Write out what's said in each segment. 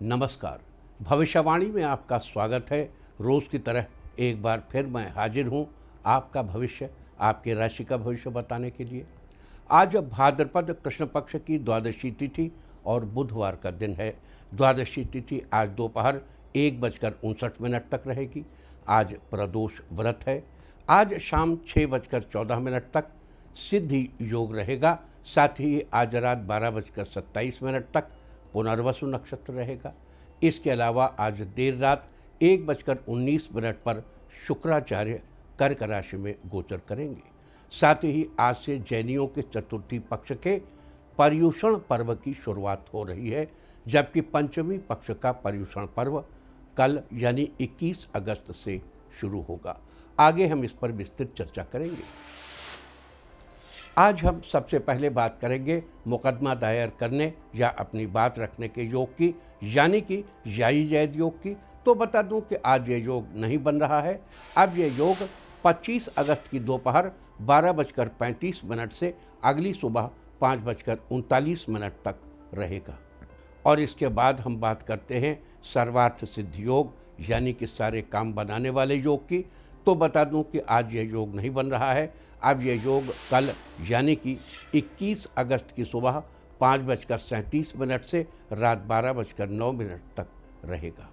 नमस्कार। भविष्यवाणी में आपका स्वागत है। रोज़ की तरह एक बार फिर मैं हाजिर हूँ आपका भविष्य, आपकी राशि का भविष्य बताने के लिए। आज भाद्रपद कृष्ण पक्ष की द्वादशी तिथि और बुधवार का दिन है। द्वादशी तिथि आज दोपहर 1:59 तक रहेगी। आज प्रदोष व्रत है। आज शाम 6:14 तक सिद्धि योग रहेगा। साथ ही आज रात 12:27 तक पुनर्वसु नक्षत्र रहेगा। इसके अलावा आज देर रात 1:19 पर शुक्राचार्य कर्क राशि में गोचर करेंगे। साथ ही आज से जैनियों के चतुर्थी पक्ष के पर्युषण पर्व की शुरुआत हो रही है, जबकि पंचमी पक्ष का पर्युषण पर्व कल यानी 21 अगस्त से शुरू होगा। आगे हम इस पर विस्तृत चर्चा करेंगे। आज हम सबसे पहले बात करेंगे मुकदमा दायर करने या अपनी बात रखने के योग की, यानी कि याई जैद योग की। तो बता दूं कि आज ये योग नहीं बन रहा है। अब ये योग 25 अगस्त की दोपहर 12:35 से अगली सुबह 5:39 तक रहेगा। और इसके बाद हम बात करते हैं सर्वार्थ सिद्धि योग, यानी कि सारे काम बनाने वाले योग की। तो बता दूं कि आज यह योग नहीं बन रहा है। अब यह योग कल यानी कि 21 अगस्त की सुबह 5:37 से रात 12:09 तक रहेगा।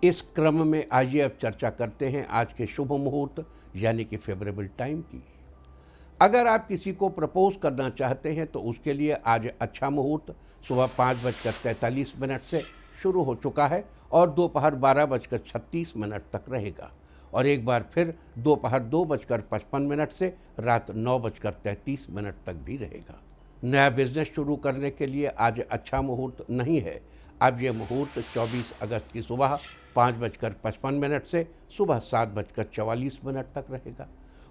इस क्रम में आइए अब चर्चा करते हैं आज के शुभ मुहूर्त यानी कि फेवरेबल टाइम की। अगर आप किसी को प्रपोज करना चाहते हैं तो उसके लिए आज अच्छा मुहूर्त सुबह 5:43 से शुरू हो चुका है और दोपहर 12:36 तक रहेगा। और एक बार फिर दोपहर 2:55 से रात 9:33 तक भी रहेगा। नया बिजनेस शुरू करने के लिए आज अच्छा मुहूर्त नहीं है। अब यह मुहूर्त 24 अगस्त की सुबह 5:55 से सुबह 7:44 तक रहेगा।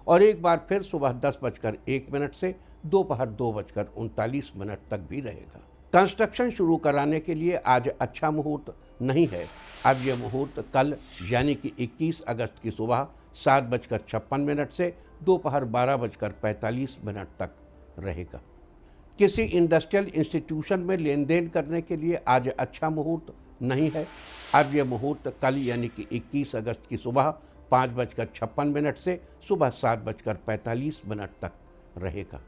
और एक बार फिर सुबह 10:01 से दोपहर 2:39 तक भी रहेगा। कंस्ट्रक्शन शुरू कराने के लिए आज अच्छा मुहूर्त नहीं है। अब यह मुहूर्त कल यानी कि 21 अगस्त की सुबह 7:56 से दोपहर 12:45 तक रहेगा। किसी इंडस्ट्रियल इंस्टीट्यूशन में लेन देन करने के लिए आज अच्छा मुहूर्त नहीं है। अब यह मुहूर्त कल यानी कि 21 अगस्त की सुबह 5:56 से सुबह 7:45 तक रहेगा।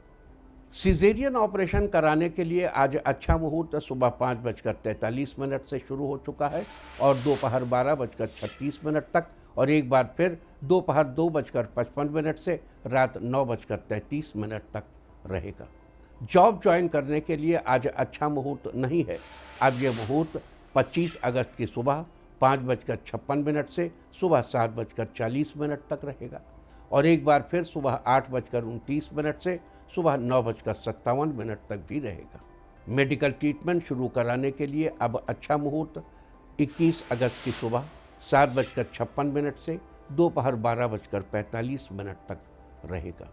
सिजेरियन ऑपरेशन कराने के लिए आज अच्छा मुहूर्त सुबह 5:43 से शुरू हो चुका है और दोपहर 12:36 तक, और एक बार फिर दोपहर 2:55 से रात 9:33 तक रहेगा। जॉब ज्वाइन करने के लिए आज अच्छा मुहूर्त नहीं है। अब यह मुहूर्त 25 अगस्त की सुबह 5:56 से सुबह 7:40 तक रहेगा। और एक बार फिर सुबह 8:29 से सुबह 9:57 तक भी रहेगा। मेडिकल ट्रीटमेंट शुरू कराने के लिए अब अच्छा मुहूर्त 21 अगस्त की सुबह 7:56 से दोपहर 12:45 तक रहेगा।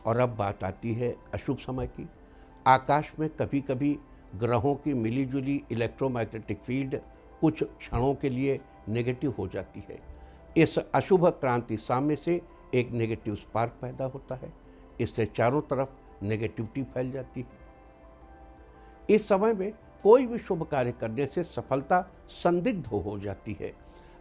और अब बात आती है अशुभ समय की। आकाश में कभी कभी ग्रहों की मिलीजुली इलेक्ट्रोमैग्नेटिक फील्ड कुछ क्षणों के लिए नेगेटिव हो जाती है। इस अशुभ क्रांति साम्य से एक नेगेटिव स्पार्क पैदा होता है। इससे चारों तरफ नेगेटिविटी फैल जाती है। इस समय में कोई भी शुभ कार्य करने से सफलता संदिग्ध हो जाती है।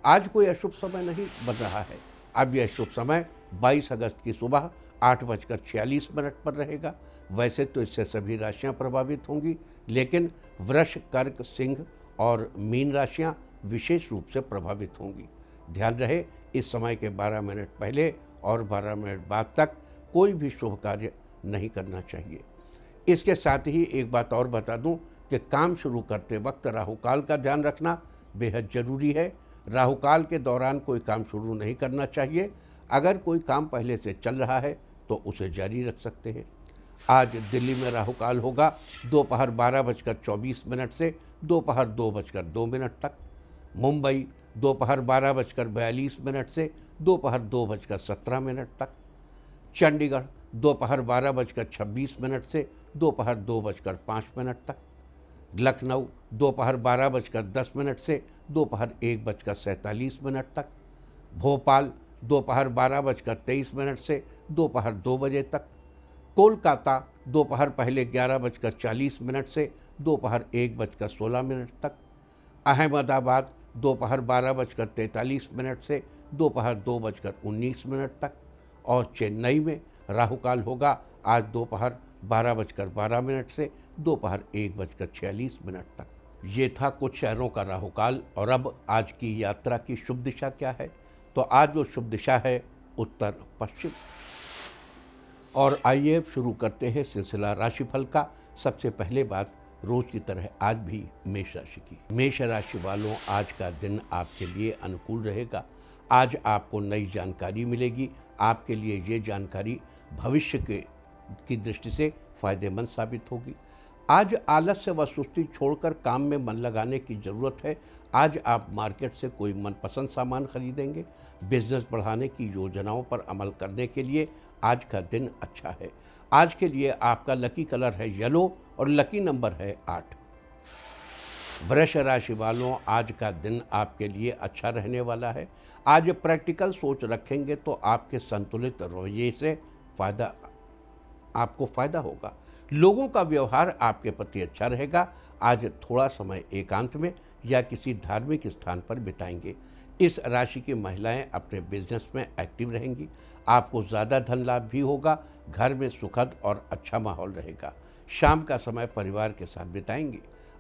आज कोई अशुभ समय नहीं बन रहा है। अब यह शुभ समय 22 अगस्त की सुबह 8:46 पर रहेगा। वैसे तो इससे सभी राशियां प्रभावित होंगी, लेकिन वृष, कर्क, सिंह और मीन राशियां विशेष रूप से प्रभावित होंगी। ध्यान रहे, इस समय के 12 मिनट पहले और 12 मिनट बाद तक कोई भी शुभ कार्य नहीं करना चाहिए। इसके साथ ही एक बात और बता दूं कि काम शुरू करते वक्त राहुकाल का ध्यान रखना बेहद जरूरी है। राहुकाल के दौरान कोई काम शुरू नहीं करना चाहिए। अगर कोई काम पहले से चल रहा है तो उसे जारी रख सकते हैं। आज दिल्ली में राहुकाल होगा दोपहर 12:24 से दोपहर 2:02 तक। मुंबई दोपहर 12:42 से दोपहर 2:17 तक। चंडीगढ़ दोपहर 12:26 से दोपहर 2:05 तक। लखनऊ दोपहर 12:10 से दोपहर 1:47 तक। भोपाल दोपहर 12:23 से दोपहर 2 बजे तक। कोलकाता दोपहर पहले 11:40 से दोपहर 1:16 तक। अहमदाबाद दोपहर 12:43 से दोपहर 2:19 तक, और चेन्नई में राहु काल होगा आज दोपहर 12:12 से दोपहर 1:46 तक। ये था कुछ शहरों का राहु काल। और अब आज की यात्रा की शुभ दिशा क्या है? तो आज जो शुभ दिशा है उत्तर पश्चिम। और आइए शुरू करते हैं सिलसिला राशिफल का। सबसे पहले बात रोज की तरह आज भी मेष राशि की। मेष राशि वालों, आज का दिन आपके लिए अनुकूल रहेगा। आज आपको नई जानकारी मिलेगी। आपके लिए ये जानकारी भविष्य की दृष्टि से फायदेमंद साबित होगी। आज आलस्य व सुस्ती छोड़कर काम में मन लगाने की जरूरत है। आज आप मार्केट से कोई मनपसंद सामान खरीदेंगे। बिजनेस बढ़ाने की योजनाओं पर अमल करने के लिए आज का दिन अच्छा है। आज के लिए आपका लकी कलर है येलो और लकी नंबर है 8। वृष राशि वालों, आज का दिन आपके लिए अच्छा रहने वाला है। आज प्रैक्टिकल सोच रखेंगे तो आपके संतुलित रवैये से आपको फायदा होगा। लोगों का व्यवहार आपके प्रति अच्छा रहेगा। आज थोड़ा समय एकांत में या किसी धार्मिक स्थान पर बिताएंगे। इस राशि की महिलाएं अपने बिजनेस में एक्टिव रहेंगी। आपको ज़्यादा धन लाभ भी होगा। घर में सुखद और अच्छा माहौल रहेगा। शाम का समय परिवार के साथ बिताएंगे।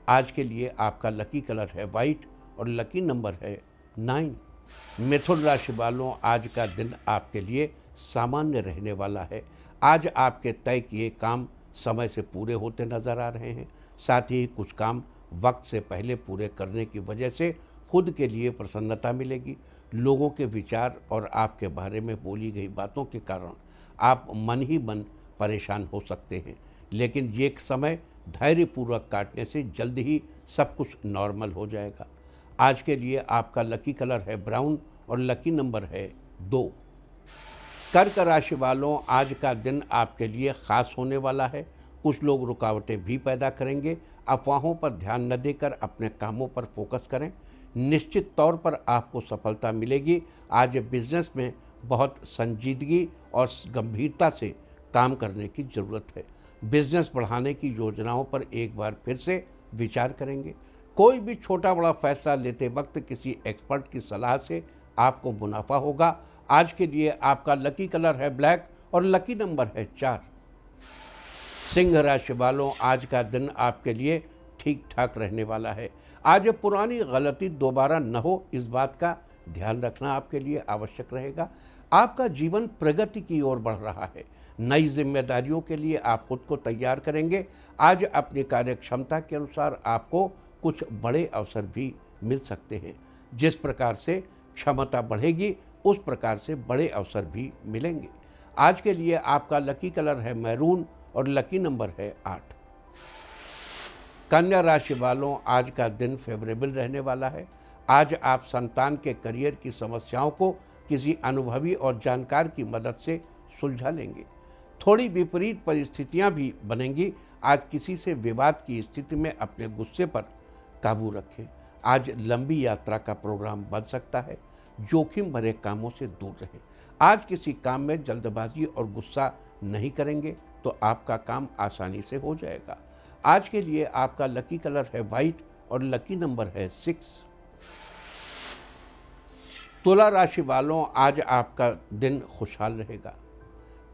आज के लिए आपका लकी कलर है वाइट और लकी नंबर है 9। मिथुन राशि वालों, आज का दिन आपके लिए सामान्य रहने वाला है। आज आपके तय किए काम समय से पूरे होते नजर आ रहे हैं। साथ ही कुछ काम वक्त से पहले पूरे करने की वजह से खुद के लिए प्रसन्नता मिलेगी। लोगों के विचार और आपके बारे में बोली गई बातों के कारण आप मन ही मन परेशान हो सकते हैं, लेकिन ये समय धैर्यपूर्वक काटने से जल्द ही सब कुछ नॉर्मल हो जाएगा। आज के लिए आपका लकी कलर है ब्राउन और लकी नंबर है 2। कर्क राशि वालों, आज का दिन आपके लिए खास होने वाला है। कुछ लोग रुकावटें भी पैदा करेंगे। अफवाहों पर ध्यान न देकर अपने कामों पर फोकस करें। निश्चित तौर पर आपको सफलता मिलेगी। आज बिजनेस में बहुत संजीदगी और गंभीरता से काम करने की ज़रूरत है। बिजनेस बढ़ाने की योजनाओं पर एक बार फिर से विचार करेंगे। कोई भी छोटा बड़ा फैसला लेते वक्त किसी एक्सपर्ट की सलाह से आपको मुनाफा होगा। आज के लिए आपका लकी कलर है ब्लैक और लकी नंबर है 4। सिंह राशि वालों, आज का दिन आपके लिए ठीक ठाक रहने वाला है। आज पुरानी गलती दोबारा न हो, इस बात का ध्यान रखना आपके लिए आवश्यक रहेगा। आपका जीवन प्रगति की ओर बढ़ रहा है। नई जिम्मेदारियों के लिए आप खुद को तैयार करेंगे। आज अपनी कार्यक्षमता के अनुसार आपको कुछ बड़े अवसर भी मिल सकते हैं। जिस प्रकार से क्षमता बढ़ेगी उस प्रकार से बड़े अवसर भी मिलेंगे। आज के लिए आपका लकी कलर है मैरून और लकी नंबर है 8। कन्या राशि वालों, आज का दिन फेवरेबल रहने वाला है। आज आप संतान के करियर की समस्याओं को किसी अनुभवी और जानकार की मदद से सुलझा लेंगे। थोड़ी विपरीत परिस्थितियां भी बनेंगी। आज किसी से विवाद की स्थिति में अपने गुस्से पर काबू रखें। आज लंबी यात्रा का प्रोग्राम बन सकता है। जोखिम भरे कामों से दूर रहें। आज किसी काम में जल्दबाजी और गुस्सा नहीं करेंगे तो आपका काम आसानी से हो जाएगा। आज के लिए आपका लकी कलर है वाइट और लकी नंबर है 6। तुला राशि वालों, आज आपका दिन खुशहाल रहेगा।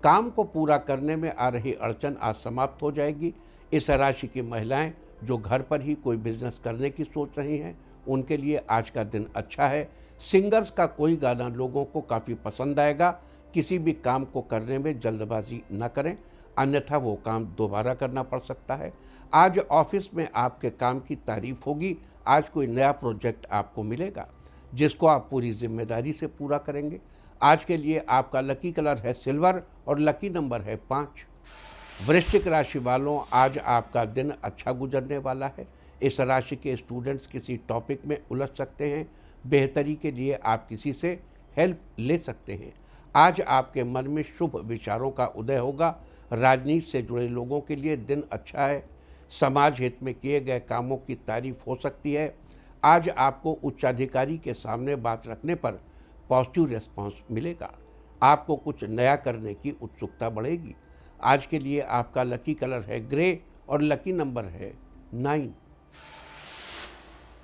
काम को पूरा करने में आ रही अड़चन आज समाप्त हो जाएगी। इस राशि की महिलाएं जो घर पर ही कोई बिजनेस करने की सोच रही हैं, उनके लिए आज का दिन अच्छा है। सिंगर्स का कोई गाना लोगों को काफ़ी पसंद आएगा। किसी भी काम को करने में जल्दबाजी न करें, अन्यथा वो काम दोबारा करना पड़ सकता है। आज ऑफिस में आपके काम की तारीफ होगी। आज कोई नया प्रोजेक्ट आपको मिलेगा जिसको आप पूरी जिम्मेदारी से पूरा करेंगे। आज के लिए आपका लकी कलर है सिल्वर और लकी नंबर है 5। वृश्चिक राशि वालों, आज आपका दिन अच्छा गुजरने वाला है। इस राशि के स्टूडेंट्स किसी टॉपिक में उलझ सकते हैं। बेहतरी के लिए आप किसी से हेल्प ले सकते हैं। आज आपके मन में शुभ विचारों का उदय होगा। राजनीति से जुड़े लोगों के लिए दिन अच्छा है। समाज हित में किए गए कामों की तारीफ हो सकती है। आज आपको उच्चाधिकारी के सामने बात रखने पर पॉजिटिव रिस्पांस मिलेगा। आपको कुछ नया करने की उत्सुकता बढ़ेगी। आज के लिए आपका लकी कलर है ग्रे और लकी नंबर है 9।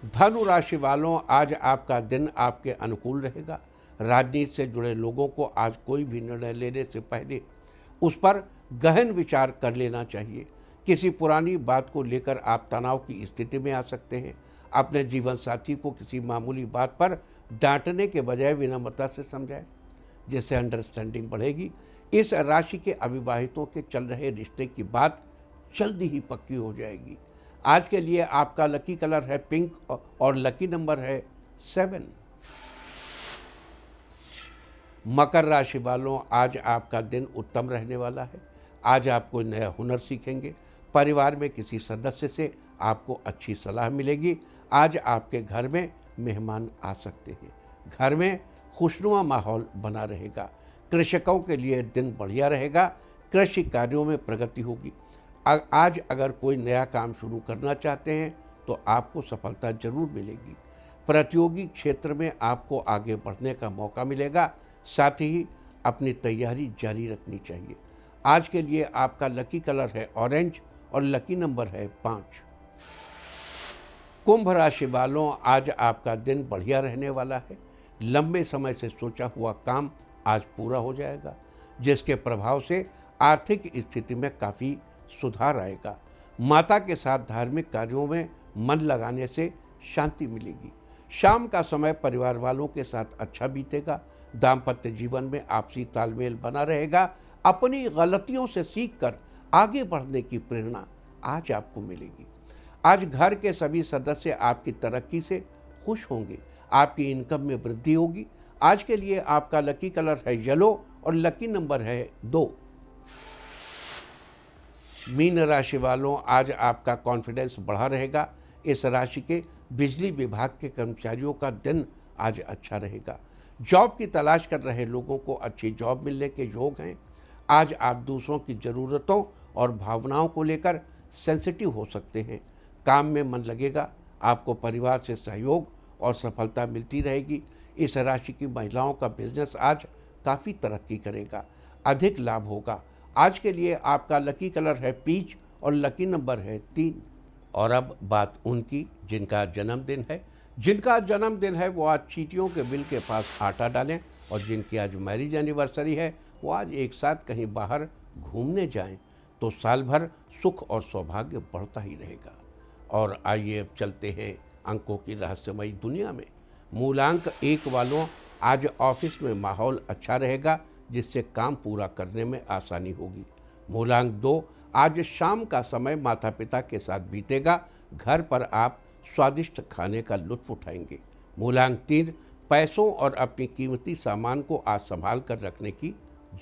धनु राशि वालों, आज आपका दिन आपके अनुकूल रहेगा। राजनीति से जुड़े लोगों को आज कोई भी निर्णय लेने से पहले उस पर गहन विचार कर लेना चाहिए। किसी पुरानी बात को लेकर आप तनाव की स्थिति में आ सकते हैं। अपने जीवन साथी को किसी मामूली बात पर डांटने के बजाय विनम्रता से समझाएं, जिससे अंडरस्टैंडिंग बढ़ेगी। इस राशि के अविवाहितों के चल रहे रिश्ते की बात जल्दी ही पक्की हो जाएगी। आज के लिए आपका लकी कलर है पिंक और लकी नंबर है 7। मकर राशि वालों, आज आपका दिन उत्तम रहने वाला है। आज आप कोई नया हुनर सीखेंगे। परिवार में किसी सदस्य से आपको अच्छी सलाह मिलेगी। आज आपके घर में मेहमान आ सकते हैं। घर में खुशनुमा माहौल बना रहेगा। कृषकों के लिए दिन बढ़िया रहेगा। कृषि कार्यों में प्रगति होगी। आज अगर कोई नया काम शुरू करना चाहते हैं तो आपको सफलता जरूर मिलेगी। प्रतियोगी क्षेत्र में आपको आगे बढ़ने का मौका मिलेगा। साथ ही अपनी तैयारी जारी रखनी चाहिए। आज के लिए आपका लकी कलर है ऑरेंज और लकी नंबर है 5। कुंभ राशि वालों, आज आपका दिन बढ़िया रहने वाला है। लंबे समय से सोचा हुआ काम आज पूरा हो जाएगा, जिसके प्रभाव से आर्थिक स्थिति में काफ़ी सुधार आएगा। माता के साथ धार्मिक कार्यों में मन लगाने से शांति मिलेगी। शाम का समय परिवार वालों के साथ अच्छा बीतेगा। दाम्पत्य जीवन में आपसी तालमेल बना रहेगा। अपनी गलतियों से सीखकर आगे बढ़ने की प्रेरणा आज आपको मिलेगी। आज घर के सभी सदस्य आपकी तरक्की से खुश होंगे। आपकी इनकम में वृद्धि होगी। आज के लिए आपका लकी कलर है येलो और लकी नंबर है 2। मीन राशि वालों, आज आपका कॉन्फिडेंस बढ़ा रहेगा। इस राशि के बिजली विभाग के कर्मचारियों का दिन आज अच्छा रहेगा। जॉब की तलाश कर रहे लोगों को अच्छी जॉब मिलने के योग हैं। आज आप दूसरों की ज़रूरतों और भावनाओं को लेकर सेंसिटिव हो सकते हैं। काम में मन लगेगा। आपको परिवार से सहयोग और सफलता मिलती रहेगी। इस राशि की महिलाओं का बिजनेस आज काफ़ी तरक्की करेगा। अधिक लाभ होगा। आज के लिए आपका लकी कलर है पीच और लकी नंबर है 3। और अब बात उनकी जिनका जन्मदिन है। जिनका जन्मदिन है वो आज चींटियों के बिल के पास आटा डालें, और जिनकी आज मैरिज एनिवर्सरी है वो आज एक साथ कहीं बाहर घूमने जाएं, तो साल भर सुख और सौभाग्य बढ़ता ही रहेगा। और आइए अब चलते हैं अंकों की रहस्यमयी दुनिया में। मूलांक 1 वालों, आज ऑफिस में माहौल अच्छा रहेगा, जिससे काम पूरा करने में आसानी होगी। मूलांक 2, आज शाम का समय माता पिता के साथ बीतेगा। घर पर आप स्वादिष्ट खाने का लुत्फ उठाएंगे। मूलांक 3, पैसों और अपनी कीमती सामान को आज संभाल कर रखने की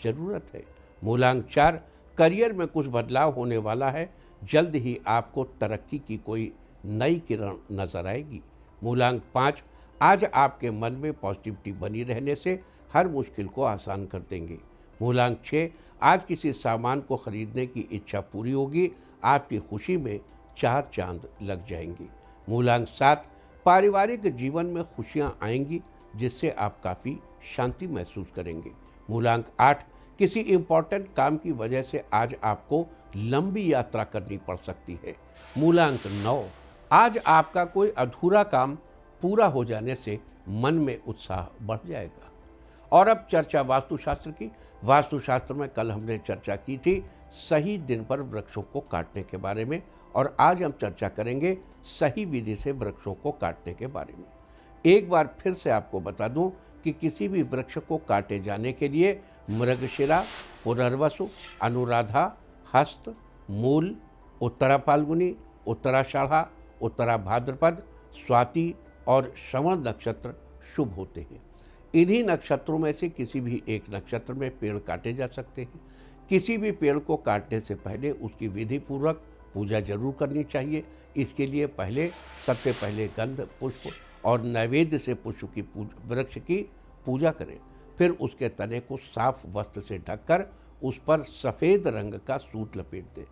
ज़रूरत है। मूलांक 4, करियर में कुछ बदलाव होने वाला है। जल्द ही आपको तरक्की की कोई नई किरण नजर आएगी। मूलांक 5, आज आपके मन में पॉजिटिविटी बनी रहने से हर मुश्किल को आसान कर देंगे। मूलांक 6, आज किसी सामान को खरीदने की इच्छा पूरी होगी। आपकी खुशी में 4 चांद लग जाएंगे। मूलांक 7, पारिवारिक जीवन में खुशियां आएंगी, जिससे आप काफ़ी शांति महसूस करेंगे। मूलांक 8, किसी इम्पोर्टेंट काम की वजह से आज आपको लंबी यात्रा करनी पड़ सकती है। मूलांक 9, आज आपका कोई अधूरा काम पूरा हो जाने से मन में उत्साह बढ़ जाएगा। और अब चर्चा वास्तुशास्त्र की। वास्तुशास्त्र में कल हमने चर्चा की थी सही दिन पर वृक्षों को काटने के बारे में, और आज हम चर्चा करेंगे सही विधि से वृक्षों को काटने के बारे में। एक बार फिर से आपको बता दूं कि किसी भी वृक्ष को काटे जाने के लिए मृगशिरा, पुनर्वसु, अनुराधा, हस्त, मूल, उत्तरा फाल्गुनी, उत्तराषाढ़ा, उत्तरा भाद्रपद, स्वाति और श्रवण नक्षत्र शुभ होते हैं। इन्हीं नक्षत्रों में से किसी भी एक नक्षत्र में पेड़ काटे जा सकते हैं। किसी भी पेड़ को काटने से पहले उसकी विधि पूर्वक पूजा जरूर करनी चाहिए। इसके लिए सबसे पहले गंध, पुष्प और नैवेद्य से पुष्प की वृक्ष की पूजा करें। फिर उसके तने को साफ वस्त्र से ढककर उस पर सफ़ेद रंग का सूत लपेट दें।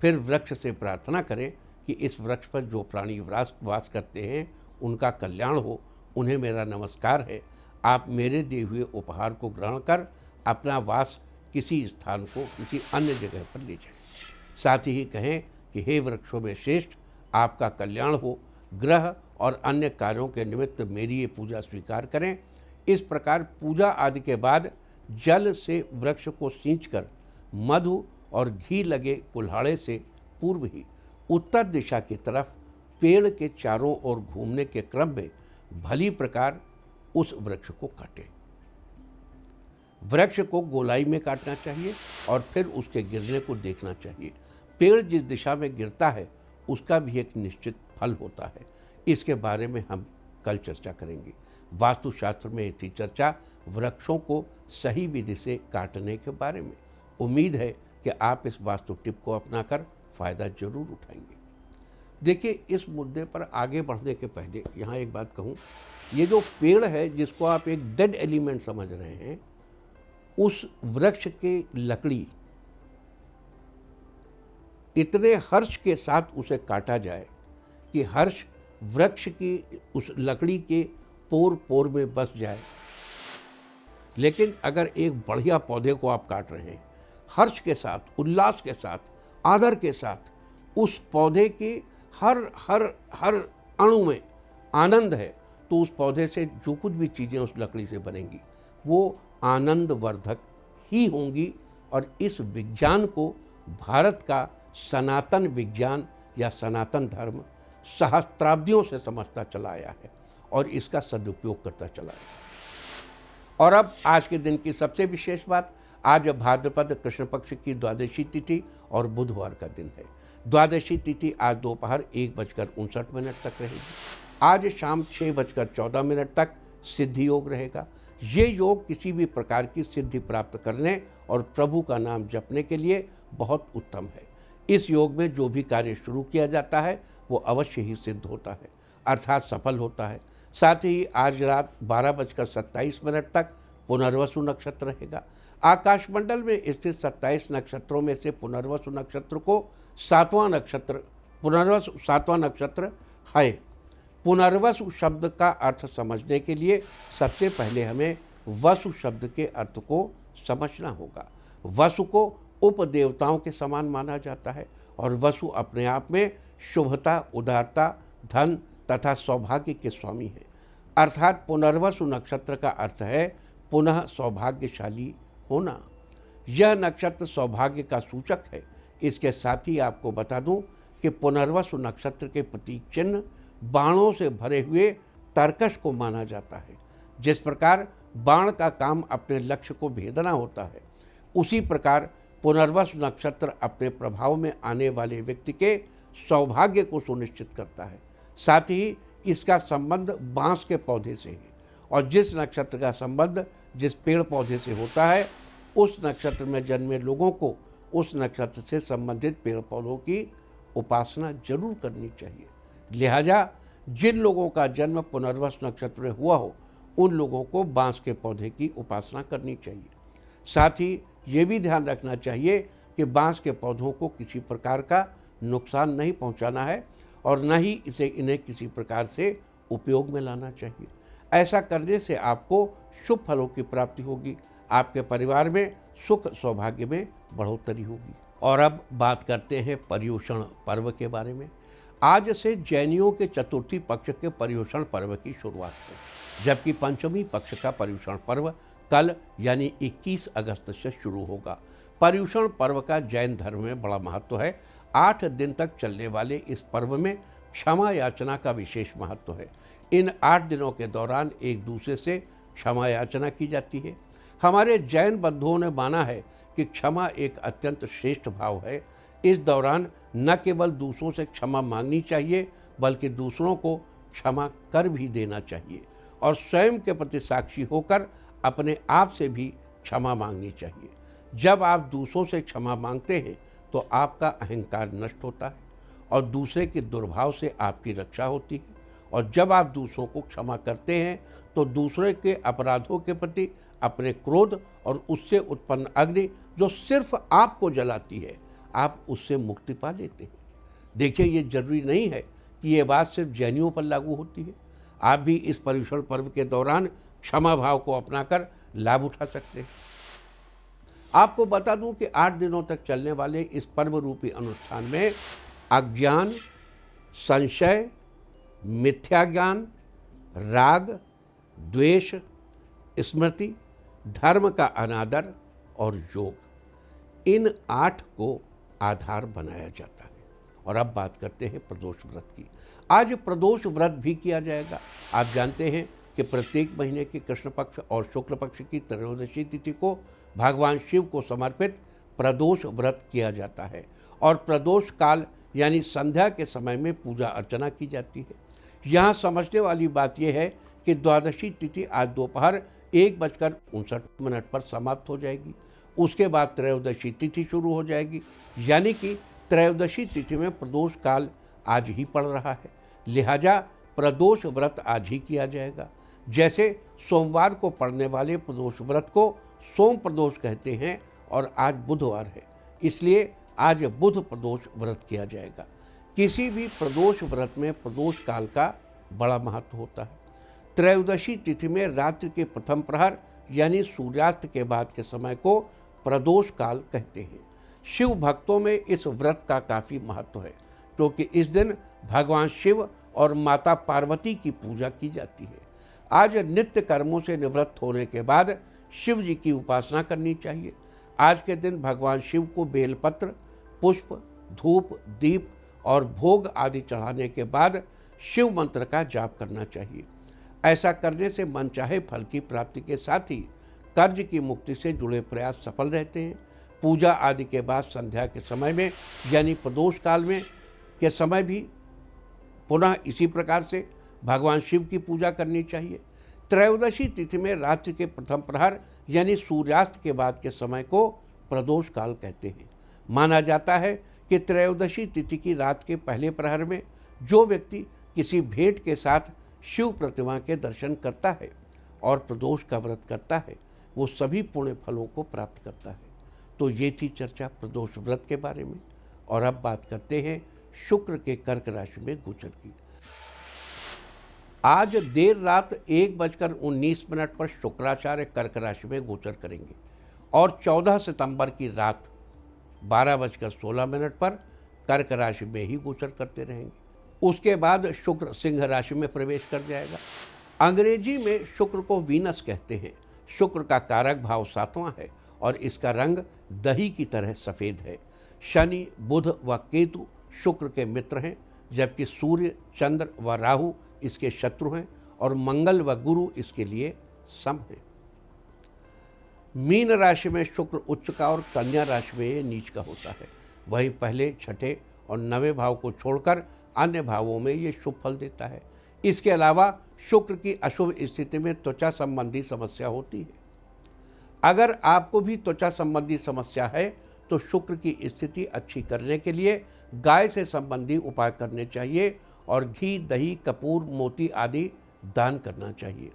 फिर वृक्ष से प्रार्थना करें कि इस वृक्ष पर जो प्राणी वास करते हैं उनका कल्याण हो। उन्हें मेरा नमस्कार है। आप मेरे दिए हुए उपहार को ग्रहण कर अपना वास किसी स्थान को किसी अन्य जगह पर ले जाएं। साथ ही कहें कि हे वृक्षों में श्रेष्ठ, आपका कल्याण हो, ग्रह और अन्य कार्यों के निमित्त मेरी ये पूजा स्वीकार करें। इस प्रकार पूजा आदि के बाद जल से वृक्ष को सींचकर मधु और घी लगे कुल्हाड़े से पूर्व ही उत्तर दिशा की तरफ पेड़ के चारों ओर घूमने के क्रम में भली प्रकार उस वृक्ष को काटें। वृक्ष को गोलाई में काटना चाहिए और फिर उसके गिरने को देखना चाहिए। पेड़ जिस दिशा में गिरता है उसका भी एक निश्चित फल होता है। इसके बारे में हम कल चर्चा करेंगे। वास्तुशास्त्र में थी चर्चा वृक्षों को सही विधि से काटने के बारे में। उम्मीद है कि आप इस वास्तु टिप को अपनाकर फायदा जरूर उठाएंगे। देखिए, इस मुद्दे पर आगे बढ़ने के पहले यहाँ एक बात कहूँ, ये जो पेड़ है जिसको आप एक डेड एलिमेंट समझ रहे हैं, उस वृक्ष की लकड़ी इतने हर्ष के साथ उसे काटा जाए कि हर्ष वृक्ष की उस लकड़ी के पोर पोर में बस जाए। लेकिन अगर एक बढ़िया पौधे को आप काट रहे हैं, हर्ष के साथ, उल्लास के साथ, आदर के साथ, उस पौधे के हर हर हर अणु में आनंद है, तो उस पौधे से जो कुछ भी चीज़ें उस लकड़ी से बनेंगी वो आनंदवर्धक ही होंगी। और इस विज्ञान को भारत का सनातन विज्ञान या सनातन धर्म सहस्त्राब्दियों से समझता चला आया है और इसका सदुपयोग करता चला आया। और अब आज के दिन की सबसे विशेष बात, आज भाद्रपद कृष्ण पक्ष की द्वादशी तिथि और बुधवार का दिन है। द्वादशी तिथि आज दोपहर 1:59 तक रहेगी। आज शाम 6:14 तक सिद्धि योग रहेगा। ये योग किसी भी प्रकार की सिद्धि प्राप्त करने और प्रभु का नाम जपने के लिए बहुत उत्तम है। इस योग में जो भी कार्य शुरू किया जाता है वो अवश्य ही सिद्ध होता है, अर्थात सफल होता है। साथ ही आज रात 12:27 तक पुनर्वसु नक्षत्र रहेगा। आकाशमंडल में स्थित 27 नक्षत्रों में से पुनर्वसु नक्षत्र को सातवां नक्षत्र है। पुनर्वसु शब्द का अर्थ समझने के लिए सबसे पहले हमें वसु शब्द के अर्थ को समझना होगा। वसु को उपदेवताओं के समान माना जाता है और वसु अपने आप में शुभता, उदारता, धन तथा सौभाग्य के स्वामी है। अर्थात पुनर्वसु नक्षत्र का अर्थ है पुनः सौभाग्यशाली होना। यह नक्षत्र सौभाग्य का सूचक है। इसके साथ ही आपको बता दूं कि पुनर्वसु नक्षत्र के प्रतीक चिन्ह बाणों से भरे हुए तरकश को माना जाता है। जिस प्रकार बाण का काम अपने लक्ष्य को भेदना होता है, उसी प्रकार पुनर्वसु नक्षत्र अपने प्रभाव में आने वाले व्यक्ति के सौभाग्य को सुनिश्चित करता है। साथ ही इसका संबंध बांस के पौधे से है और जिस नक्षत्र का संबंध जिस पेड़ पौधे से होता है, उस नक्षत्र में जन्मे लोगों को उस नक्षत्र से संबंधित पेड़ पौधों की उपासना जरूर करनी चाहिए। लिहाजा जिन लोगों का जन्म पुनर्वसु नक्षत्र में हुआ हो, उन लोगों को बांस के पौधे की उपासना करनी चाहिए। साथ ही ये भी ध्यान रखना चाहिए कि बांस के पौधों को किसी प्रकार का नुकसान नहीं पहुंचाना है और न ही इन्हें किसी प्रकार से उपयोग में लाना चाहिए। ऐसा करने से आपको शुभ फलों की प्राप्ति होगी, आपके परिवार में सुख सौभाग्य में बढ़ोतरी होगी। और अब बात करते हैं पर्युषण पर्व के बारे में। आज से जैनियों के चतुर्थी पक्ष के पर्युषण पर्व की शुरुआत है, जबकि पंचमी पक्ष का पर्युषण पर्व कल यानी 21 अगस्त से शुरू होगा। पर्युषण पर्व का जैन धर्म में बड़ा महत्व है। 8 दिन तक चलने वाले इस पर्व में क्षमा याचना का विशेष महत्व है। इन 8 दिनों के दौरान एक दूसरे से क्षमा याचना की जाती है। हमारे जैन बंधुओं ने माना है कि क्षमा एक अत्यंत श्रेष्ठ भाव है। इस दौरान न केवल दूसरों से क्षमा मांगनी चाहिए, बल्कि दूसरों को क्षमा कर भी देना चाहिए और स्वयं के प्रति साक्षी होकर अपने आप से भी क्षमा मांगनी चाहिए। जब आप दूसरों से क्षमा मांगते हैं तो आपका अहंकार नष्ट होता है और दूसरे के दुर्भाव से आपकी रक्षा होती है। और जब आप दूसरों को क्षमा करते हैं तो दूसरे के अपराधों के प्रति अपने क्रोध और उससे उत्पन्न अग्नि जो सिर्फ आपको जलाती है, आप उससे मुक्ति पा लेते हैं। देखिए, ये जरूरी नहीं है कि ये बात सिर्फ जैनियों पर लागू होती है। आप भी इस पर्युषण पर्व के दौरान क्षमा भाव को अपनाकर लाभ उठा सकते हैं। आपको बता दूं कि 8 दिनों तक चलने वाले इस पर्व रूपी अनुष्ठान में अज्ञान, संशय, मिथ्या ज्ञान, राग, द्वेष, स्मृति, धर्म का अनादर और योग, इन 8 को आधार बनाया जाता है। और अब बात करते हैं प्रदोष व्रत की। आज प्रदोष व्रत भी किया जाएगा। आप जानते हैं कि प्रत्येक महीने के कृष्ण पक्ष और शुक्ल पक्ष की त्रयोदशी तिथि को भगवान शिव को समर्पित प्रदोष व्रत किया जाता है और प्रदोष काल यानी संध्या के समय में पूजा अर्चना की जाती है। यहाँ समझने वाली बात यह है कि द्वादशी तिथि आज दोपहर 1:59 पर समाप्त हो जाएगी। उसके बाद त्रयोदशी तिथि शुरू हो जाएगी, यानी कि त्रयोदशी तिथि में प्रदोष काल आज ही पड़ रहा है, लिहाजा प्रदोष व्रत आज ही किया जाएगा। जैसे सोमवार को पड़ने वाले प्रदोष व्रत को सोम प्रदोष कहते हैं और आज बुधवार है, इसलिए आज बुध प्रदोष व्रत किया जाएगा। किसी भी प्रदोष व्रत में प्रदोष काल का बड़ा महत्व होता है। त्रयोदशी तिथि में रात्रि के प्रथम प्रहर यानी सूर्यास्त के बाद के समय को प्रदोष काल कहते हैं। शिव भक्तों में इस व्रत का काफ़ी महत्व है, क्योंकि इस दिन भगवान शिव और माता पार्वती की पूजा की जाती है। आज नित्य कर्मों से निवृत्त होने के बाद शिव जी की उपासना करनी चाहिए। आज के दिन भगवान शिव को बेलपत्र, पुष्प, धूप, दीप और भोग आदि चढ़ाने के बाद शिव मंत्र का जाप करना चाहिए। ऐसा करने से मनचाहे फल की प्राप्ति के साथ ही कर्ज की मुक्ति से जुड़े प्रयास सफल रहते हैं। पूजा आदि के बाद संध्या के समय में यानी प्रदोष काल में के समय भी पुनः इसी प्रकार से भगवान शिव की पूजा करनी चाहिए। त्रयोदशी तिथि में रात्रि के प्रथम प्रहर यानी सूर्यास्त के बाद के समय को प्रदोष काल कहते हैं। माना जाता है कि त्रयोदशी तिथि की रात के पहले प्रहर में जो व्यक्ति किसी भेंट के साथ शिव प्रतिमा के दर्शन करता है और प्रदोष का व्रत करता है, वो सभी पुण्य फलों को प्राप्त करता है। तो ये थी चर्चा प्रदोष व्रत के बारे में। और अब बात करते हैं शुक्र के कर्क राशि में गोचर की। आज देर रात 1:19 पर शुक्राचार्य कर्क राशि में गोचर करेंगे और 14 सितंबर की रात 12:16 पर कर्क राशि में ही गोचर करते रहेंगे। उसके बाद शुक्र सिंह राशि में प्रवेश कर जाएगा। अंग्रेजी में शुक्र को वीनस कहते हैं। शुक्र का कारक भाव 7वां है और इसका रंग दही की तरह सफ़ेद है। शनि, बुध व केतु शुक्र के मित्र हैं, जबकि सूर्य, चंद्र व राहु इसके शत्रु हैं और मंगल व गुरु इसके लिए सम हैं। मीन राशि में शुक्र उच्च का और कन्या राशि में ये नीच का होता है। वही पहले, छठे और 9वें भाव को छोड़कर अन्य भावों में ये शुभ फल देता है। इसके अलावा शुक्र की अशुभ स्थिति में त्वचा संबंधी समस्या होती है। अगर आपको भी त्वचा संबंधी समस्या है तो शुक्र की स्थिति अच्छी करने के लिए गाय से संबंधी उपाय करने चाहिए और घी, दही, कपूर, मोती आदि दान करना चाहिए।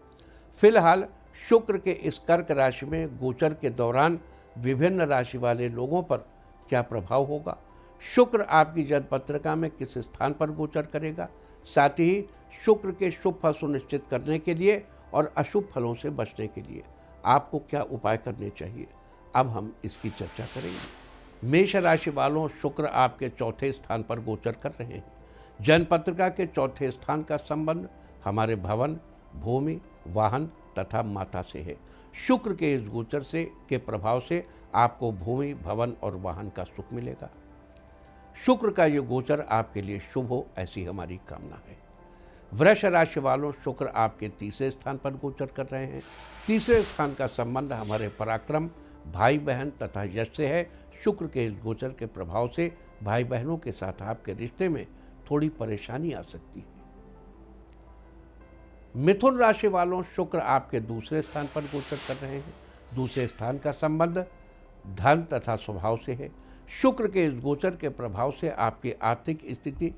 फिलहाल शुक्र के इस कर्क राशि में गोचर के दौरान विभिन्न राशि वाले लोगों पर क्या प्रभाव होगा, शुक्र आपकी जन्मपत्रिका में किस स्थान पर गोचर करेगा, साथ ही शुक्र के शुभ फल सुनिश्चित करने के लिए और अशुभ फलों से बचने के लिए आपको क्या उपाय करने चाहिए, अब हम इसकी चर्चा करेंगे। मेष राशि वालों, शुक्र आपके चौथे स्थान पर गोचर कर रहे हैं। जन्मपत्रिका के चौथे स्थान का संबंध हमारे भवन, भूमि, वाहन तथा माता से है। शुक्र के इस गोचर से के प्रभाव से आपको भूमि, भवन और वाहन का सुख मिलेगा। शुक्र का ये गोचर आपके लिए शुभ हो, ऐसी हमारी कामना है। वृष राशि वालों, शुक्र आपके तीसरे स्थान पर गोचर कर रहे हैं। तीसरे स्थान का संबंध हमारे पराक्रम, भाई बहन तथा यश से है। शुक्र के इस गोचर के प्रभाव से भाई बहनों के साथ आपके रिश्ते में थोड़ी परेशानी आ सकती है। मिथुन राशि वालों, शुक्र आपके दूसरे स्थान पर गोचर कर रहे हैं। दूसरे स्थान का संबंध धन तथा स्वभाव से है। शुक्र के इस गोचर के प्रभाव से आपकी आर्थिक स्थिति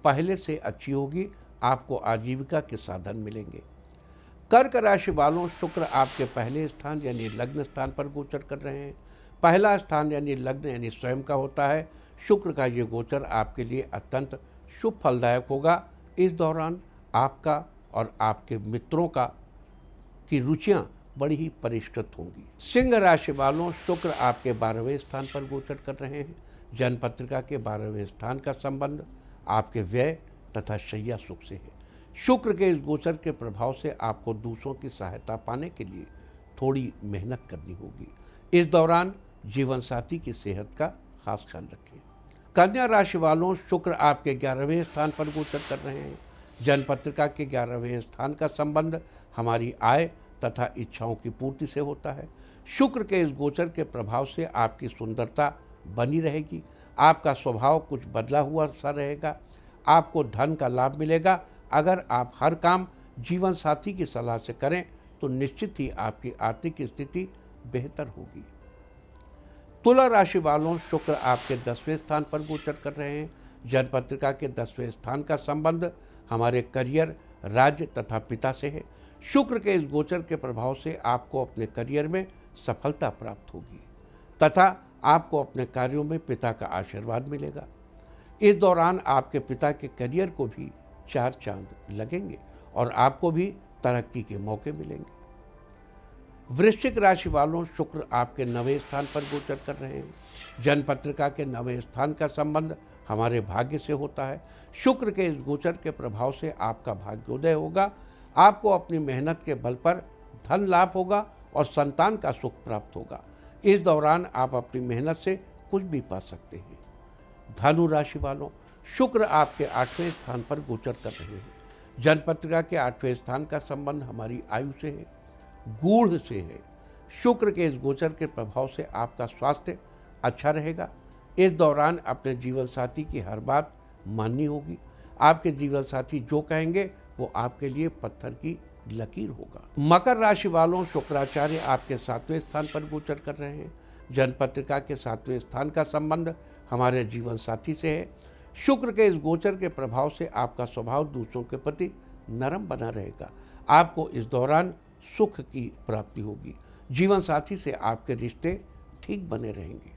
पहले से अच्छी होगी। आपको आजीविका के साधन मिलेंगे। कर्क राशि वालों, शुक्र आपके पहले स्थान यानी लग्न स्थान पर गोचर कर रहे हैं। पहला स्थान यानी लग्न यानी स्वयं का होता है। शुक्र का ये गोचर आपके लिए अत्यंत शुभ फलदायक होगा। इस दौरान आपका और आपके मित्रों की रुचियां बड़ी ही परिष्कृत होंगी। सिंह राशि वालों, शुक्र आपके 12वें स्थान पर गोचर कर रहे हैं। जन्मपत्रिका के 12वें स्थान का संबंध आपके व्यय तथा शैया सुख से है। शुक्र के इस गोचर के प्रभाव से आपको दूसरों की सहायता पाने के लिए थोड़ी मेहनत करनी होगी। इस दौरान जीवन साथी की सेहत का खास ख्याल रखें। कन्या राशि वालों, शुक्र आपके 11वें स्थान पर गोचर कर रहे हैं। जन्मपत्रिका के 11वें स्थान का संबंध हमारी आय तथा इच्छाओं की पूर्ति से होता है। शुक्र के इस गोचर के प्रभाव से आपकी सुंदरता बनी रहेगी। आपका स्वभाव कुछ बदला हुआ सा रहेगा। आपको धन का लाभ मिलेगा। अगर आप हर काम जीवन साथी की सलाह से करें तो निश्चित ही आपकी आर्थिक स्थिति बेहतर होगी। तुला राशि वालों, शुक्र आपके 10वें स्थान पर गोचर कर रहे हैं। जन्मपत्रिका के 10वें स्थान का संबंध हमारे करियर, राज्य तथा पिता से है। शुक्र के इस गोचर के प्रभाव से आपको अपने करियर में सफलता प्राप्त होगी तथा आपको अपने कार्यों में पिता का आशीर्वाद मिलेगा। इस दौरान आपके पिता के करियर को भी 4 चांद लगेंगे और आपको भी तरक्की के मौके मिलेंगे। वृश्चिक राशि वालों, शुक्र आपके 9वें स्थान पर गोचर कर रहे हैं। जन्मपत्रिका के 9वें स्थान का संबंध हमारे भाग्य से होता है। शुक्र के इस गोचर के प्रभाव से आपका भाग्योदय होगा। आपको अपनी मेहनत के बल पर धन लाभ होगा और संतान का सुख प्राप्त होगा। इस दौरान आप अपनी मेहनत से कुछ भी पा सकते हैं। धनु राशि वालों, शुक्र आपके 8वें स्थान पर गोचर कर रहे हैं। जन्मपत्रिका के 8वें स्थान का संबंध हमारी आयु से है, गूढ़ से है। शुक्र के इस गोचर के प्रभाव से आपका स्वास्थ्य अच्छा रहेगा। इस दौरान अपने जीवन साथी की हर बात माननी होगी। आपके जीवन साथी जो कहेंगे वो आपके लिए पत्थर की लकीर होगा। मकर राशि वालों, शुक्राचार्य आपके 7वें स्थान पर गोचर कर रहे हैं। जन्मपत्रिका के 7वें स्थान का संबंध हमारे जीवन साथी से है। शुक्र के इस गोचर के प्रभाव से आपका स्वभाव दूसरों के प्रति नरम बना रहेगा। आपको इस दौरान सुख की प्राप्ति होगी। जीवन साथी से आपके रिश्ते ठीक बने रहेंगे।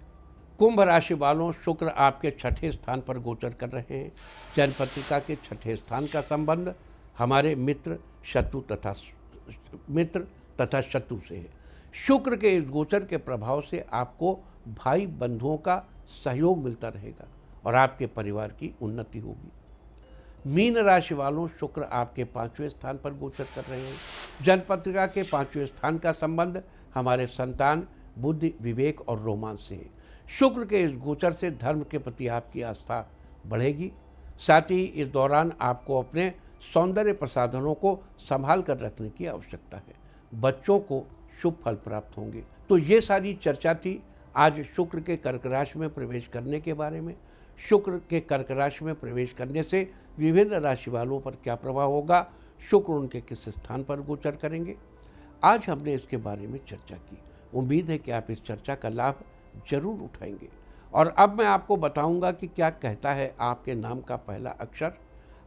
कुंभ राशि वालों, शुक्र आपके 6ठे स्थान पर गोचर कर रहे हैं। जन्मपत्रिका के 6ठे स्थान का संबंध हमारे मित्र तथा शत्रु से है। शुक्र के इस गोचर के प्रभाव से आपको भाई बंधुओं का सहयोग मिलता रहेगा और आपके परिवार की उन्नति होगी। मीन राशि वालों, शुक्र आपके 5वें स्थान पर गोचर कर रहे हैं। जन्मपत्रिका के 5वें स्थान का संबंध हमारे संतान, बुद्धि, विवेक और रोमांच से है। शुक्र के इस गोचर से धर्म के प्रति आपकी आस्था बढ़ेगी। साथ ही इस दौरान आपको अपने सौंदर्य प्रसाधनों को संभाल कर रखने की आवश्यकता है। बच्चों को शुभ फल प्राप्त होंगे। तो ये सारी चर्चा थी आज शुक्र के कर्क राशि में प्रवेश करने के बारे में। शुक्र के कर्क राशि में प्रवेश करने से विभिन्न राशि वालों पर क्या प्रभाव होगा, शुक्र उनके किस स्थान पर गोचर करेंगे, आज हमने इसके बारे में चर्चा की। उम्मीद है कि आप इस चर्चा का लाभ जरूर उठाएंगे। और अब मैं आपको बताऊंगा कि क्या कहता है आपके नाम का पहला अक्षर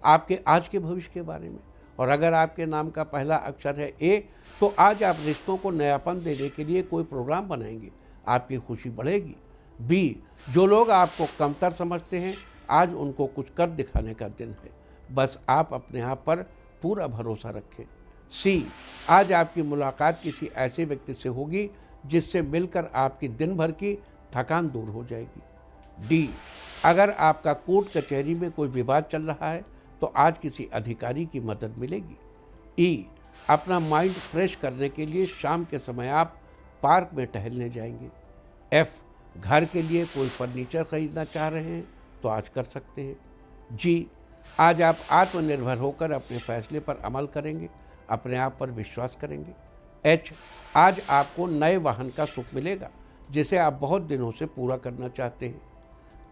आपके आज के भविष्य के बारे में। और अगर आपके नाम का पहला अक्षर है ए, तो आज आप रिश्तों को नयापन देने के लिए कोई प्रोग्राम बनाएंगे, आपकी खुशी बढ़ेगी। बी, जो लोग आपको कमतर समझते हैं, आज उनको कुछ कर दिखाने का दिन है, बस आप अपने आप पर पूरा भरोसा रखें। सी, आज आपकी मुलाकात किसी ऐसे व्यक्ति से होगी जिससे मिलकर आपकी दिन भर की थकान दूर हो जाएगी। डी, अगर आपका कोर्ट कचहरी में कोई विवाद चल रहा है तो आज किसी अधिकारी की मदद मिलेगी। ई, अपना माइंड फ्रेश करने के लिए शाम के समय आप पार्क में टहलने जाएंगे। एफ, घर के लिए कोई फर्नीचर खरीदना चाह रहे हैं तो आज कर सकते हैं। जी, आज आप आत्मनिर्भर होकर अपने फैसले पर अमल करेंगे, अपने आप पर विश्वास करेंगे। एच, आज आपको नए वाहन का सुख मिलेगा जिसे आप बहुत दिनों से पूरा करना चाहते हैं।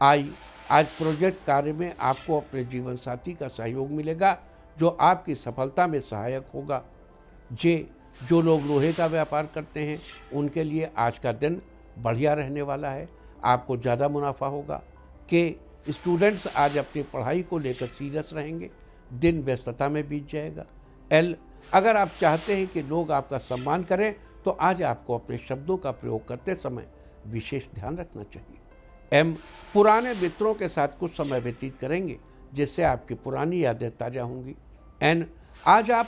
आई, आज प्रोजेक्ट कार्य में आपको अपने जीवन साथी का सहयोग मिलेगा जो आपकी सफलता में सहायक होगा। जे, जो लोग लोहे का व्यापार करते हैं उनके लिए आज का दिन बढ़िया रहने वाला है, आपको ज़्यादा मुनाफा होगा। के, स्टूडेंट्स आज अपनी पढ़ाई को लेकर सीरियस रहेंगे, दिन व्यस्तता में बीत जाएगा। एल, अगर आप चाहते हैं कि लोग आपका सम्मान करें तो आज आपको अपने शब्दों का प्रयोग करते समय विशेष ध्यान रखना चाहिए। एम, पुराने मित्रों के साथ कुछ समय व्यतीत करेंगे जिससे आपकी पुरानी यादें ताज़ा होंगी। एन, आज आप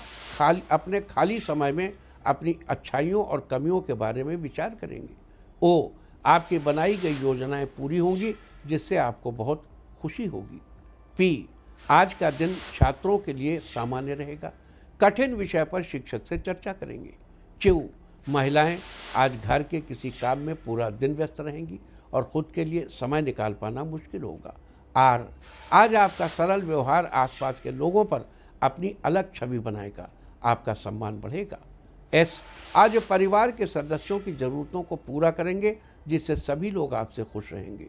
अपने खाली समय में अपनी अच्छाइयों और कमियों के बारे में विचार करेंगे। ओ, आपकी बनाई गई योजनाएं पूरी होंगी जिससे आपको बहुत खुशी होगी। पी, आज का दिन छात्रों के लिए सामान्य रहेगा। कठिन विषय पर शिक्षक से चर्चा करेंगे। क्यों? महिलाएं आज घर के किसी काम में पूरा दिन व्यस्त रहेंगी और खुद के लिए समय निकाल पाना मुश्किल होगा। आर, आज आपका सरल व्यवहार आसपास के लोगों पर अपनी अलग छवि बनाएगा, आपका सम्मान बढ़ेगा। एस, आज परिवार के सदस्यों की ज़रूरतों को पूरा करेंगे जिससे सभी लोग आपसे खुश रहेंगे।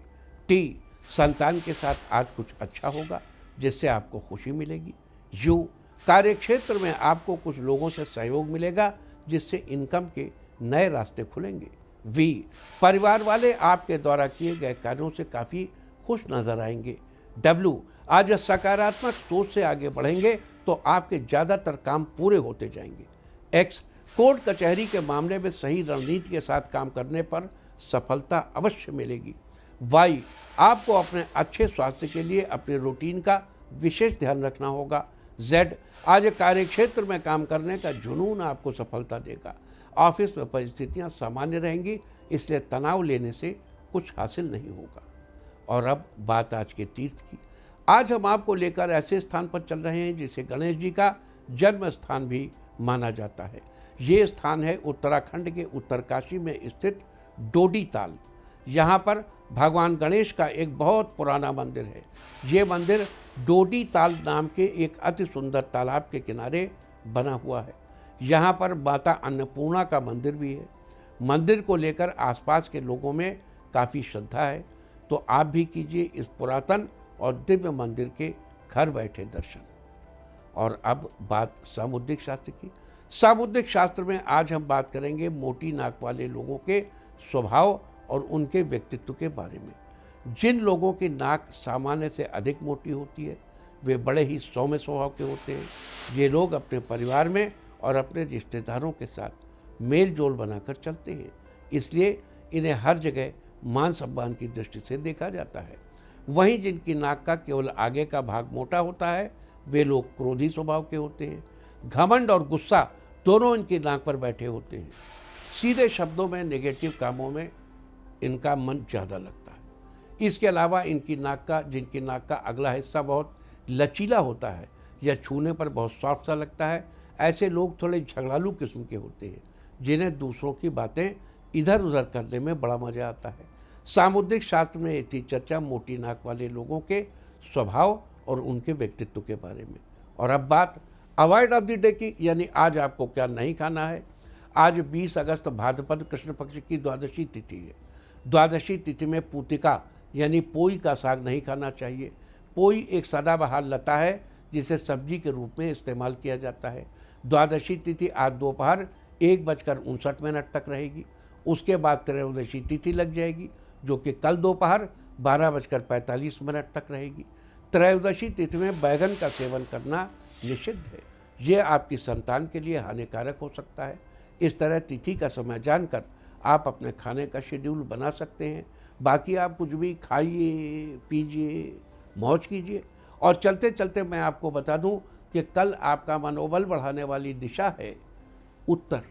टी, संतान के साथ आज कुछ अच्छा होगा जिससे आपको खुशी मिलेगी। यू, कार्यक्षेत्र में आपको कुछ लोगों से सहयोग मिलेगा जिससे इनकम के नए रास्ते खुलेंगे। वी, परिवार वाले आपके द्वारा किए गए कार्यों से काफ़ी खुश नजर आएंगे। डब्ल्यू, आज सकारात्मक सोच से आगे बढ़ेंगे तो आपके ज़्यादातर काम पूरे होते जाएंगे। एक्स, कोर्ट कचहरी के मामले में सही रणनीति के साथ काम करने पर सफलता अवश्य मिलेगी। वाई, आपको अपने अच्छे स्वास्थ्य के लिए अपने रूटीन का विशेष ध्यान रखना होगा। जेड, आज कार्यक्षेत्र में काम करने का जुनून आपको सफलता देगा। ऑफिस में परिस्थितियां सामान्य रहेंगी, इसलिए तनाव लेने से कुछ हासिल नहीं होगा। और अब बात आज के तीर्थ की। आज हम आपको लेकर ऐसे स्थान पर चल रहे हैं जिसे गणेश जी का जन्म स्थान भी माना जाता है। ये स्थान है उत्तराखंड के उत्तरकाशी में स्थित डोडी ताल। यहाँ पर भगवान गणेश का एक बहुत पुराना मंदिर है। ये मंदिर डोडी ताल नाम के एक अति सुंदर तालाब के किनारे बना हुआ है। यहाँ पर माता अन्नपूर्णा का मंदिर भी है। मंदिर को लेकर आसपास के लोगों में काफ़ी श्रद्धा है, तो आप भी कीजिए इस पुरातन और दिव्य मंदिर के घर बैठे दर्शन। और अब बात सामुद्रिक शास्त्र की। सामुद्रिक शास्त्र में आज हम बात करेंगे मोटी नाक वाले लोगों के स्वभाव और उनके व्यक्तित्व के बारे में। जिन लोगों की नाक सामान्य से अधिक मोटी होती है वे बड़े ही सौम्य स्वभाव के होते हैं। ये लोग अपने परिवार में और अपने रिश्तेदारों के साथ मेल जोल बनाकर चलते हैं, इसलिए इन्हें हर जगह मान सम्मान की दृष्टि से देखा जाता है। वहीं जिनकी नाक का केवल आगे का भाग मोटा होता है वे लोग क्रोधी स्वभाव के होते हैं। घमंड और गुस्सा दोनों इनकी नाक पर बैठे होते हैं। सीधे शब्दों में नेगेटिव कामों में इनका मन ज़्यादा लगता है। इसके अलावा जिनकी नाक का अगला हिस्सा बहुत लचीला होता है या छूने पर बहुत सॉफ्ट सा लगता है, ऐसे लोग थोड़े झगड़ालू किस्म के होते हैं जिन्हें दूसरों की बातें इधर उधर करने में बड़ा मज़ा आता है। सामुद्रिक शास्त्र में एक थी चर्चा मोटी नाक वाले लोगों के स्वभाव और उनके व्यक्तित्व के बारे में। और अब बात अवॉइड ऑफ द डे की, यानी आज आपको क्या नहीं खाना है। आज 20 अगस्त भाद्रपद कृष्ण पक्ष की द्वादशी तिथि है। द्वादशी तिथि में पूतिका यानी पोई का साग नहीं खाना चाहिए। पोई एक सदाबहार लता है जिसे सब्जी के रूप में इस्तेमाल किया जाता है। द्वादशी तिथि आज दोपहर 1:59 तक रहेगी। उसके बाद त्रयोदशी तिथि लग जाएगी जो कि कल दोपहर 12:45 तक रहेगी। त्रयोदशी तिथि में बैगन का सेवन करना निषिद्ध है। ये आपकी संतान के लिए हानिकारक हो सकता है। इस तरह तिथि का समय जानकर आप अपने खाने का शेड्यूल बना सकते हैं। बाकी आप कुछ भी खाइए, पीजिए, मौज कीजिए। और चलते चलते मैं आपको बता दूं कि कल आपका मनोबल बढ़ाने वाली दिशा है उत्तर।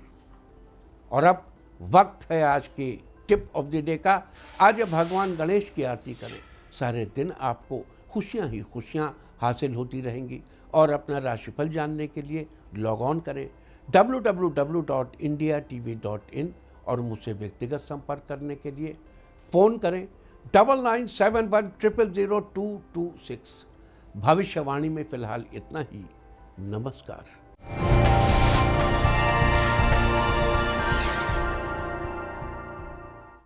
और अब वक्त है आज की टिप ऑफ द डे का। आज भगवान गणेश की आरती करें, सारे दिन आपको खुशियां ही खुशियां हासिल होती रहेंगी। और अपना राशिफल जानने के लिए लॉग ऑन करें www.indiatv.in और मुझसे व्यक्तिगत संपर्क करने के लिए फ़ोन करें 9971000226। भविष्यवाणी में फ़िलहाल इतना ही। नमस्कार।